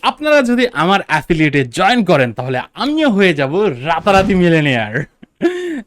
আপনারা যদি আমার অ্যাফিলিয়েটে জয়েন করেন তাহলে আমিও হয়ে যাব রাতারাতি মিলিয়নিয়ার।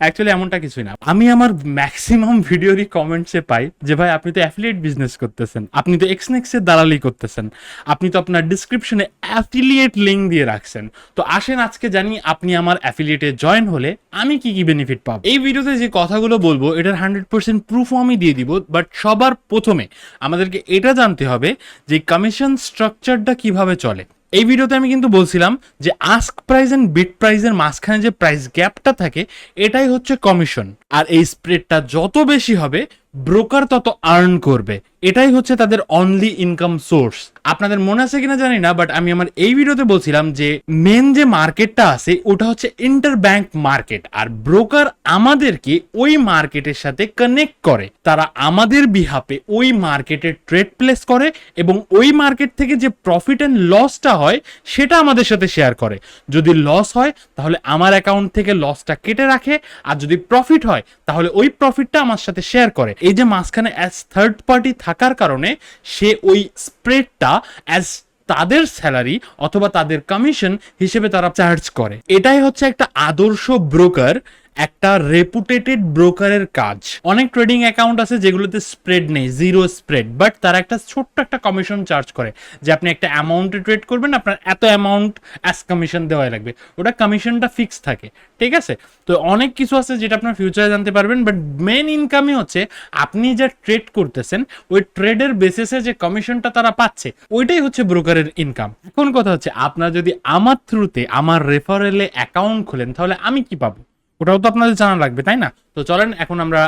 অ্যাকচুয়ালি এমনটা কিছুই না। আমি আমার ম্যাক্সিমাম ভিডিওরই কমেন্টসে পাই যে ভাই আপনি তো অ্যাফিলিয়েট বিজনেস করতেছেন, আপনি তো এক্সনেক্সের দালালি করতেছেন, আপনি তো আপনার ডিসক্রিপশনে অ্যাফিলিয়েট লিঙ্ক দিয়ে রাখছেন। তো আসেন আজকে জানি আপনি আমার অ্যাফিলিয়েটে জয়েন হলে আমি কি কি বেনিফিট পাবো। এই ভিডিওতে যে কথাগুলো বলবো এটার 100% প্রুফও আমি দিয়ে দিব, বাট সবার প্রথমে আমাদেরকে এটা জানতে হবে যে কমিশন স্ট্রাকচারটা কিভাবে চলে। এই ভিডিওতে আমি কিন্তু বলছিলাম যে আস্ক প্রাইস এন্ড বিড প্রাইসের মাঝখানে যে প্রাইস গ্যাপটা থাকে এটাই হচ্ছে কমিশন, আর এই স্প্রেডটা যত বেশি হবে ব্রোকার তত আর্ন করবে। এটাই হচ্ছে তাদের অনলি ইনকাম সোর্স। আপনাদের মনে আছে কিনা জানি না, বাট আমি আমার এই ভিডিওতে বলছিলাম যে মেন যে মার্কেটটা আছে ওটা হচ্ছে ইন্টার ব্যাংক মার্কেট, আর ব্রোকার আমাদেরকে ওই মার্কেটের সাথে কানেক্ট করে। তারা আমাদের বিহাফে ওই মার্কেটে ট্রেড প্লেস করে এবং ওই মার্কেট থেকে যে প্রফিট এন্ড লসটা হয় সেটা আমাদের সাথে শেয়ার করে। যদি লস হয় তাহলে আমার অ্যাকাউন্ট থেকে লসটা কেটে রাখে, আর যদি প্রফিট হয় তাহলে ওই প্রফিটটা আমার সাথে শেয়ার করে। এই যে মাঝখানে অ্যাজ থার্ড পার্টি থাকার কারণে সে ওই স্প্রেডটা অ্যাজ তাদের স্যালারি অথবা তাদের কমিশন হিসেবে তারা চার্জ করে। এটাই হচ্ছে একটা আদর্শ ব্রোকার, একটা রেপুটেটেড ব্রোকারের কাজ। অনেক ট্রেডিং অ্যাকাউন্ট আছে যেগুলোতে স্প্রেড নেই, জিরো স্প্রেড, বাট তারা একটা ছোট্ট একটা কমিশন চার্জ করে যে আপনি একটা অ্যামাউন্টে ট্রেড করবেন, আপনার এত অ্যামাউন্ট অ্যাজ কমিশন দেওয়াই লাগবে। ওটা কমিশনটা ফিক্স থাকে, ঠিক আছে। তো অনেক কিছু আছে যেটা আপনার ফিউচারে জানতে পারবেন, বাট মেন ইনকামই হচ্ছে আপনি যা ট্রেড করতেছেন ওই ট্রেডের বেসিসে যে কমিশনটা তারা পাচ্ছে ওইটাই হচ্ছে ব্রোকারের ইনকাম। এখন কথা হচ্ছে আপনারা যদি আমার থ্রুতে আমার রেফারেলে অ্যাকাউন্ট খোলেন তাহলে আমি কি পাবো, ওটাও তো আপনাদের জানা লাগবে, তাই না? তো চলেন এখন আমরা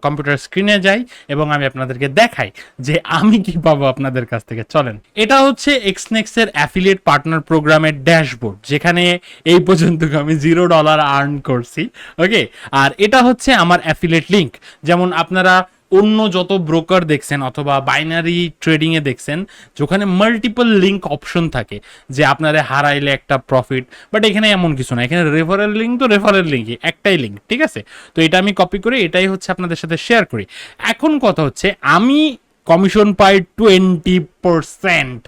কম্পিউটার স্ক্রিনে যাই এবং আমি আপনাদেরকে দেখাই যে আমি কি পাবো আপনাদের কাছ থেকে। চলেন, এটা হচ্ছে এক্সনেক্স এর অ্যাফিলিয়েট পার্টনার প্রোগ্রামের ড্যাশবোর্ড, যেখানে এই পর্যন্ত আমি $0 আর্ন করছি। ওকে, আর এটা হচ্ছে আমার অ্যাফিলিয়েট লিঙ্ক। যেমন আপনারা অন্য যত ব্রোকার দেখছেন অথবা বাইনারি ট্রেডিং এ দেখছেন যেখানে মাল্টিপল লিঙ্ক অপশন থাকে যে আপনারা হারাইলে একটা প্রফিট, বাট এখানে এমন কিছু না। এখানে রেফারেল লিঙ্ক তো রেফারেল লিঙ্কই, একটাই লিঙ্ক, ঠিক আছে। তো এটা আমি কপি করে এটাই হচ্ছে আপনাদের সাথে শেয়ার করি। এখন কথা হচ্ছে আমি কমিশন পাই 20%।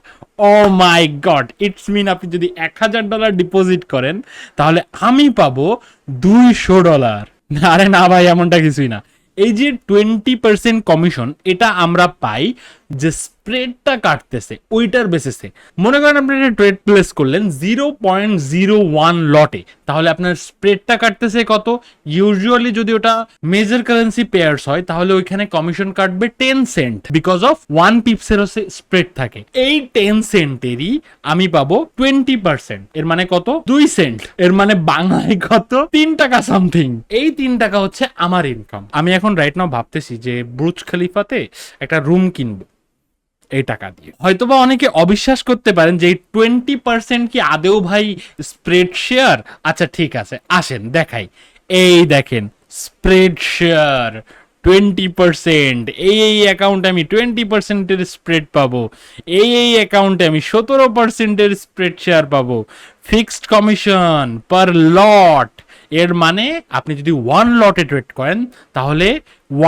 Oh my god, it's mean আপনি যদি $1000 ডিপোজিট করেন তাহলে আমি পাবো $200। আরে না ভাই, এমনটা কিছুই না। এই যে 20% কমিশন এটা আমরা পাই যে স্প্রেডটা কাটতেছে ওইটার বেসিসে। মনে করেন আপনি একটা ট্রেড প্লেস করলেন 0.01 লটে, তাহলে আপনার স্প্রেডটা কাটতেছে কত? ইউজুয়ালি যদি ওটা মেজর কারেন্সি পেয়ার্স হয় তাহলে ওইখানে কমিশন কাটবে 10 সেন্ট, বিকজ অফ 1 পিপসের স্প্রেড থাকে। এই 10 সেন্টেরই আমি পাবো 20%, এর মানে কত? 2 সেন্ট। এর মানে বাংলায় কত? 3 টাকা সামথিং। এই 3 টাকা হচ্ছে আমার ইনকাম। আমি এখন রাইট নাও ভাবতেছি যে বুর্জ খলিফাতে একটা রুম কিনবো এই টাকা দিয়ে। হয়তোবা অনেকে অবিশ্বাস করতে পারেন যে এই 20% কি আদেও ভাই স্প্রেড শেয়ার? আচ্ছা ঠিক আছে, আসেন দেখাই। এই দেখেন স্প্রেড শেয়ার 20%। এই অ্যাকাউন্টে আমি 20%-এর স্প্রেড পাবো, এই অ্যাকাউন্টে আমি 17%-এর স্প্রেড শেয়ার পাবো। ফিক্সড কমিশন পার লট, এর মানে আপনি যদি 1 লটে ট্রেড করেন তাহলে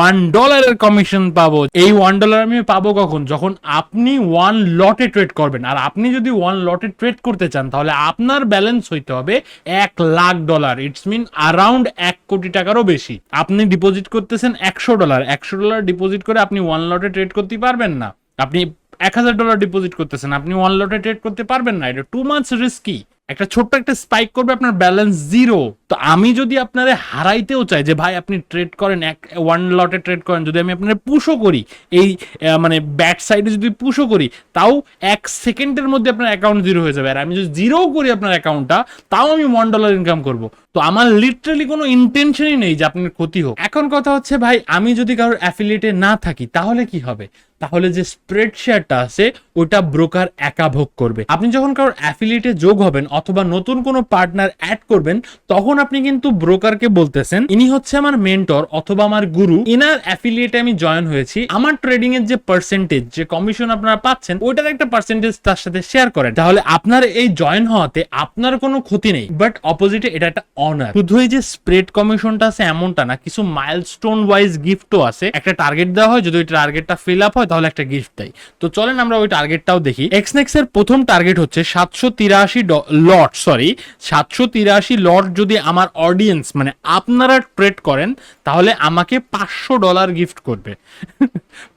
$1 কমিশন পাবো। এই $1 আমি পাবো কখন? যখন আপনি 1 লটে ট্রেড করবেন। আর আপনি যদি 1 লটে ট্রেড করতে চান তাহলে আপনার ব্যালেন্স হইতে হবে $1,00,000। ইটস মিন অ্যারাউন্ড 1 কোটি টাকারও বেশি। আপনি ডিপোজিট করতেছেন $100, $100 ডিপোজিট করে আপনি 1 লটে ট্রেড করতে পারবেন না। আপনি $1000 ডিপোজিট করতেছেন, আপনি 1 লটে ট্রেড করতে পারবেন না। এটা টু মাচ রিস্কি। একটা ছোট্ট একটা স্পাইক করবে, আপনার ব্যালেন্স জিরো। তো আমি যদি আপনারে হারাইতেও চাই যে ভাই আপনি ট্রেড করেন 1 লটে ট্রেড করেন, যদি আমি আপনার পুশও করি এই মানে ব্যাক সাইডে যদি পুশও করি তাও 1 সেকেন্ডের মধ্যে আপনার অ্যাকাউন্ট জিরো হয়ে যাবে। আর আমি যদি জিরো করি আপনার অ্যাকাউন্টটা তাও আমি $1 ইনকাম করব। তো আমার লিটারালি কোনো ইন্টেনশনই নেই যে আপনার ক্ষতি হোক। এখন কথা হচ্ছে ভাই আমি যদি কারোর অ্যাফিলিয়েটে না থাকি তাহলে কি হবে? তাহলে যে স্প্রেড শেয়ারটা আছে ওটা ব্রোকার একা ভোগ করবে। আপনি যখন কারোর অ্যাফিলিয়েটে যোগ হবেন অথবা নতুন কোনো পার্টনার অ্যাড করবেন তখন আপনি কিন্তু ব্রোকারকে বলতেছেন ইনি হচ্ছে আমার মেন্টর অথবা আমার গুরু, ইনার অ্যাফিলিয়েটে আমি জয়েন হয়েছি, আমার ট্রেডিং এর যে পার্সেন্টেজ যে কমিশন আপনারা পাচ্ছেন ওইটার একটা পার্সেন্টেজ তার সাথে শেয়ার করেন। তাহলে আপনার এই জয়েন হওয়াতে আপনার কোনো ক্ষতি নেই, বাট অপোজিটে এটা একটা অনার। শুধু এই যে স্প্রেড কমিশনটা আছে এমনটা না, কিছু মাইলস্টোন ওয়াইজ গিফটও আছে। একটা টার্গেট দেওয়া হয়, যদি ওই টার্গেটটা ফিল আপ হয় তাহলে একটা গিফট দেয়। তো চলেন আমরা ওই টার্গেটটাও দেখি। এক্সনেক্স এর প্রথম টার্গেট হচ্ছে 783 লট যদি আমার অডিয়েন্স মানে আপনারা ট্রেড করেন তাহলে আমাকে $500 গিফট করবে।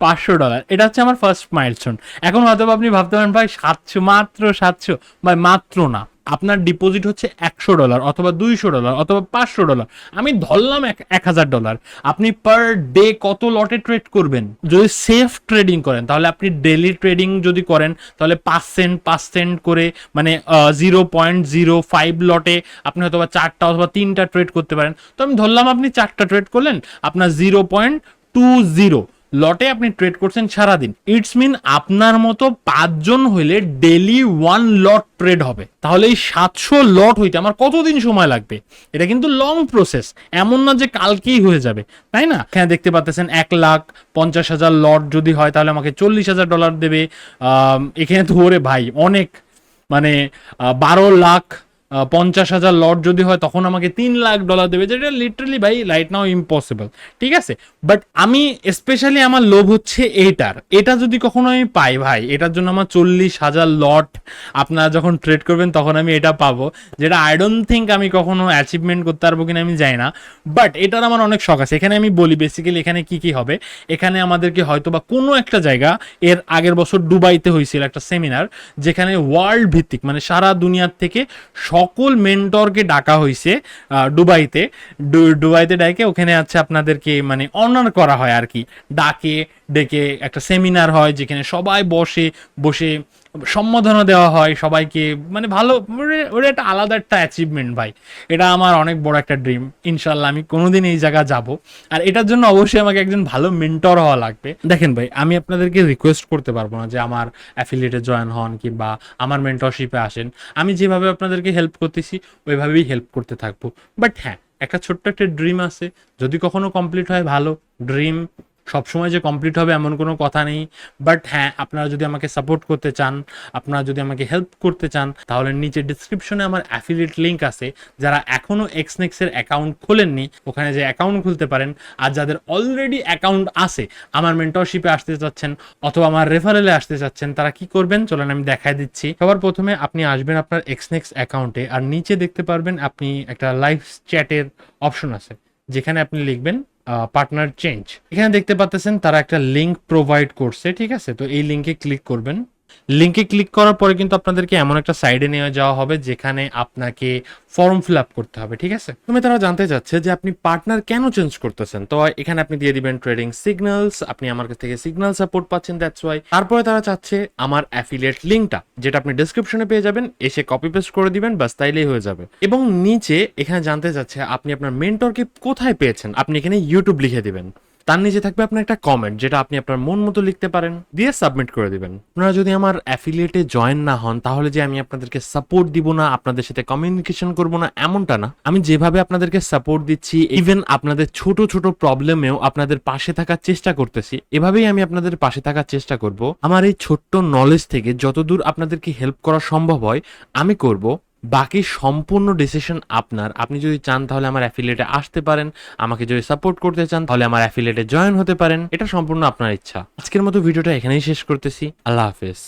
$500, এটা হচ্ছে আমার ফার্স্ট মাইলস্টোন। এখন হয়তো আপনি ভাবতে পারেন ভাই 700, মাত্র 700, ভাই মাত্র না, আপনার ডিপোজিট হচ্ছে $100 অথবা $200 অথবা $500, আমি ধরলাম $1000। আপনি পার ডে কত লটে ট্রেড করবেন? যদি সেফ ট্রেডিং করেন তাহলে আপনি ডেলি ট্রেডিং যদি করেন তাহলে 5 সেন্ট করে, মানে 0.05 লটে আপনি হয়তো 4টা অথবা 3টা ট্রেড করতে পারেন। তো আমি ধরলাম আপনি 4টা ট্রেড করলেন, আপনার 0.20 লটে আপনি ট্রেড করছেন সারাদিন। ইটস মিন আপনার মতো 5 জন হইলে ডেলি 1 লট ট্রেড হবে। তাহলে এই 700 লট হইতে আমার কতদিন সময় লাগবে? এটা কিন্তু লং প্রসেস, এমন না যে কালকেই হয়ে যাবে, তাই না? এখানে দেখতে পাচ্ছেন 1,50,000 লট যদি হয় তাহলে আমাকে $40,000 দেবে। এখানে তো ওরে ভাই অনেক, মানে 12,50,000 লট যদি হয় তখন আমাকে $3,00,000 দেবে, যেটা লিটারালি ভাই রাইট নাও ইম্পসিবল। ঠিক আছে, বাট আমি স্পেশালি আমার লোভ হচ্ছে এটা যদি কখনো আমি পাই ভাই, এটার জন্য আমার 40,000 লট আপনারা যখন ট্রেড করবেন তখন আমি এটা পাবো, যেটা আই ডোন্ট থিঙ্ক আমি কখনো অ্যাচিভমেন্ট করতে পারবো কিনা আমি জানি না, বাট এটার আমার অনেক শখ আছে। এখানে আমি বলি বেসিক্যালি এখানে কি কি হবে। এখানে আমাদেরকে হয়তো বা কোনো একটা জায়গা, এর আগের বছর দুবাইতে হয়েছিল একটা সেমিনার, যেখানে ওয়ার্ল্ড ভিত্তিক মানে সারা দুনিয়ার থেকে সকল মেন্টরকে ডাকা হয়েছে দুবাইতে ডাকে। ওখানে আছে আপনাদেরকে মানে অনার করা হয় আর কি, ডেকে একটা সেমিনার হয় যেখানে সবাই বসে সম্বোধনা দেওয়া হয় সবাইকে, মানে ভালো, ওটা একটা আলাদা একটা অ্যাচিভমেন্ট ভাই। এটা আমার অনেক বড় একটা ড্রিম, ইনশাল্লাহ আমি কোনোদিন এই জায়গা যাব। আর এটার জন্য অবশ্যই আমাকে একজন ভালো মেন্টর হওয়া লাগবে। দেখেন ভাই, আমি আপনাদেরকে রিকোয়েস্ট করতে পারবো না যে আমার অ্যাফিলিয়েটে জয়েন হন কিংবা আমার মেন্টরশিপে আসেন। আমি যেভাবে আপনাদেরকে হেল্প করতেছি ওইভাবেই হেল্প করতে থাকবো। বাট হ্যাঁ, একটা ছোট্ট একটা ড্রিম আছে, যদি কখনো কমপ্লিট হয় ভালো। ড্রিম সবসময় যে কমপ্লিট হবে এমন কোনো কথা নেই, বাট হ্যাঁ, আপনারা যদি আমাকে সাপোর্ট করতে চান, আপনারা যদি আমাকে হেল্প করতে চান, তাহলে নিচে ডিসক্রিপশনে আমার অ্যাফিলিয়েট লিঙ্ক আছে। যারা এখনও এক্সনেক্সের অ্যাকাউন্ট খোলেননি ওখানে যে অ্যাকাউন্ট খুলতে পারেন। আর যাদের অলরেডি অ্যাকাউন্ট আছে, আমার মেন্টরশিপে আসতে চাচ্ছেন অথবা আমার রেফারেলে আসতে চাচ্ছেন, তারা কি করবেন চলেন আমি দেখাই দিচ্ছি। সবার প্রথমে আপনি আসবেন আপনার এক্সনেক্স অ্যাকাউন্টে, আর নিচে দেখতে পারবেন আপনি একটা লাইভ চ্যাটের অপশন আছে, যেখানে আপনি লিখবেন পার্টনার চেঞ্জ। এখানে দেখতে পাচ্ছেন তারা একটা লিঙ্ক প্রোভাইড করছে, ঠিক আছে? তো এই লিঙ্কে ক্লিক করবেন। লিঙ্কে ক্লিক করার পরে কিন্তু আপনাদেরকে এমন একটা সাইডে নিয়ে যাওয়া হবে যেখানে আপনাকে ফর্ম ফিল আপ করতে হবে, ঠিক আছে? তুমি তারা জানতে চাচ্ছে যে আপনি পার্টনার কেন চেঞ্জ করতেছেন, তো এখানে আপনি দিয়ে দিবেন ট্রেডিং সিগন্যালস, আপনি আমার কাছ থেকে সিগন্যাল সাপোর্ট পাচ্ছেন, দ্যাটস ওয়াই। তারপরে তারা চাচ্ছে আমার অ্যাফিলিয়েট লিঙ্কটা, যেটা আপনি ডেসক্রিপশনে পেয়ে যাবেন, এসে কপি পেস্ট করে দিবেন, বাস তাইলেই হয়ে যাবে। এবং নিচে এখানে জানতে চাচ্ছে আপনি আপনার মেন্টরকে কোথায় পেয়েছেন, আপনি এখানে ইউটিউব লিখে দিবেন। তার নিচে থাকবে আপনার একটা কমেন্ট, যেটা আপনি আপনার মন মতো লিখতে পারেন, দিয়ে সাবমিট করে দিবেন। আপনারা যদি আমার অ্যাফিলিয়েটে জয়েন না হন তাহলে যে আমি আপনাদেরকে সাপোর্ট দিব না, আপনাদের সাথে কমিউনিকেশন করব না, এমনটা না। আমি যেভাবে আপনাদেরকে সাপোর্ট দিচ্ছি, ইভেন আপনাদের ছোট ছোট প্রবলেমেও আপনাদের পাশে থাকার চেষ্টা করতেছি, এভাবেই আমি আপনাদের পাশে থাকার চেষ্টা করব। আমার এই ছোট্ট নলেজ থেকে যতদূর আপনাদেরকে হেল্প করা সম্ভব হয় আমি করব। বাকি সম্পূর্ণ ডিসিশন আপনার। আপনি যদি চান তাহলে আমার অ্যাফিলিয়েটে আসতে পারেন, আমাকে যদি সাপোর্ট করতে চান তাহলে আমার অ্যাফিলিয়েটে জয়েন হতে পারেন, এটা সম্পূর্ণ আপনার ইচ্ছা। আজকের মতো ভিডিওটা এখানেই শেষ করতেছি। আল্লাহ হাফেজ।